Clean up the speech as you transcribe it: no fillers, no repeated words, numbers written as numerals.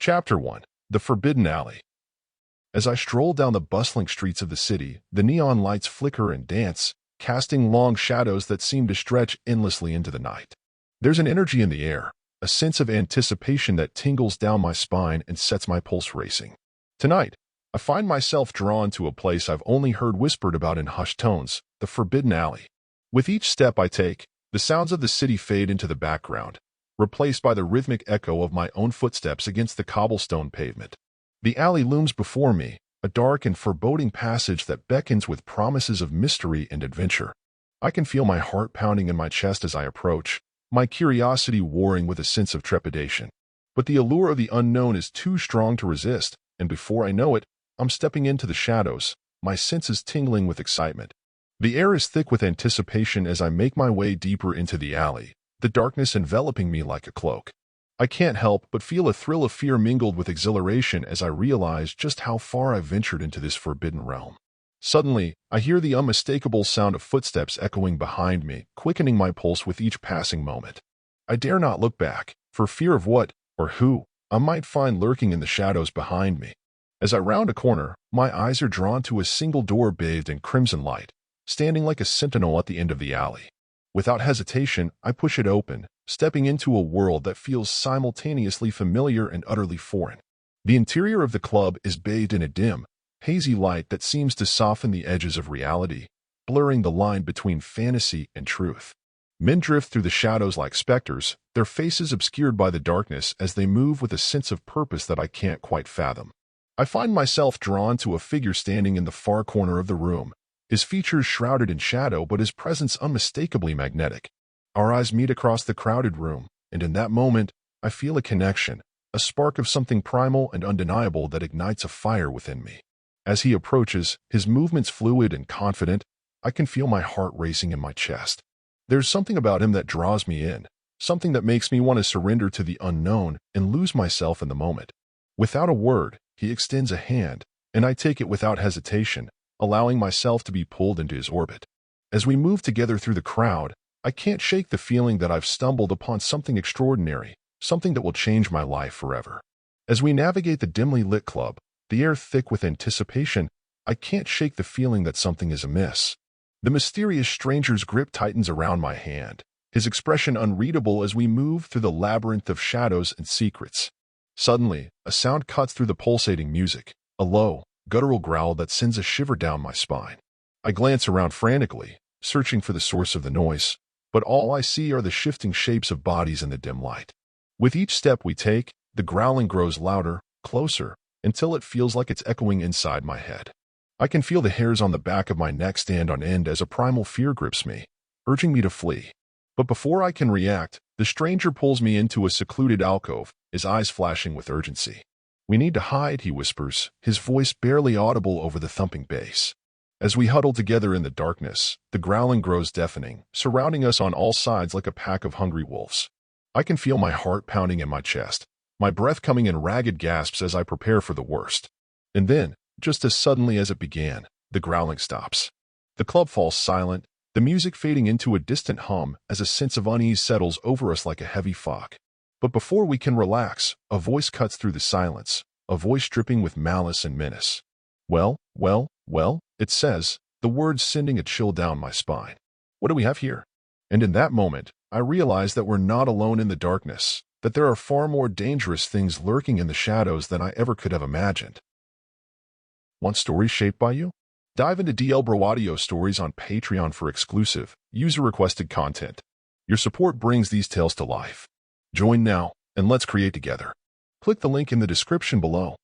Chapter 1. The Forbidden Alley. As I stroll down the bustling streets of the city, the neon lights flicker and dance, casting long shadows that seem to stretch endlessly into the night. There's an energy in the air, a sense of anticipation that tingles down my spine and sets my pulse racing. Tonight, I find myself drawn to a place I've only heard whispered about in hushed tones, the Forbidden Alley. With each step I take, the sounds of the city fade into the background, replaced by the rhythmic echo of my own footsteps against the cobblestone pavement. The alley looms before me, a dark and foreboding passage that beckons with promises of mystery and adventure. I can feel my heart pounding in my chest as I approach, my curiosity warring with a sense of trepidation. But the allure of the unknown is too strong to resist, and before I know it, I'm stepping into the shadows, my senses tingling with excitement. The air is thick with anticipation as I make my way deeper into the alley, the darkness enveloping me like a cloak. I can't help but feel a thrill of fear mingled with exhilaration as I realize just how far I've ventured into this forbidden realm. Suddenly, I hear the unmistakable sound of footsteps echoing behind me, quickening my pulse with each passing moment. I dare not look back, for fear of what, or who, I might find lurking in the shadows behind me. As I round a corner, my eyes are drawn to a single door bathed in crimson light, standing like a sentinel at the end of the alley. Without hesitation, I push it open, stepping into a world that feels simultaneously familiar and utterly foreign. The interior of the club is bathed in a dim, hazy light that seems to soften the edges of reality, blurring the line between fantasy and truth. Men drift through the shadows like specters, their faces obscured by the darkness as they move with a sense of purpose that I can't quite fathom. I find myself drawn to a figure standing in the far corner of the room, his features shrouded in shadow but his presence unmistakably magnetic. Our eyes meet across the crowded room, and in that moment, I feel a connection, a spark of something primal and undeniable that ignites a fire within me. As he approaches, his movements fluid and confident, I can feel my heart racing in my chest. There's something about him that draws me in, something that makes me want to surrender to the unknown and lose myself in the moment. Without a word, he extends a hand, and I take it without hesitation, allowing myself to be pulled into his orbit. As we move together through the crowd, I can't shake the feeling that I've stumbled upon something extraordinary, something that will change my life forever. As we navigate the dimly lit club, the air thick with anticipation, I can't shake the feeling that something is amiss. The mysterious stranger's grip tightens around my hand, his expression unreadable as we move through the labyrinth of shadows and secrets. Suddenly, a sound cuts through the pulsating music, a low, guttural growl that sends a shiver down my spine. I glance around frantically, searching for the source of the noise, but all I see are the shifting shapes of bodies in the dim light. With each step we take, the growling grows louder, closer, until it feels like it's echoing inside my head. I can feel the hairs on the back of my neck stand on end as a primal fear grips me, urging me to flee. But before I can react, the stranger pulls me into a secluded alcove, his eyes flashing with urgency. "We need to hide," he whispers, his voice barely audible over the thumping bass. As we huddle together in the darkness, the growling grows deafening, surrounding us on all sides like a pack of hungry wolves. I can feel my heart pounding in my chest, my breath coming in ragged gasps as I prepare for the worst. And then, just as suddenly as it began, the growling stops. The club falls silent, the music fading into a distant hum as a sense of unease settles over us like a heavy fog. But before we can relax, a voice cuts through the silence, a voice dripping with malice and menace. Well, it says, the words sending a chill down my spine. What do we have here? And in that moment, I realize that we're not alone in the darkness, that there are far more dangerous things lurking in the shadows than I ever could have imagined. Want stories shaped by you? Dive into DL Bro Audio Stories on Patreon for exclusive, user-requested content. Your support brings these tales to life. Join now, and let's create together. Click the link in the description below.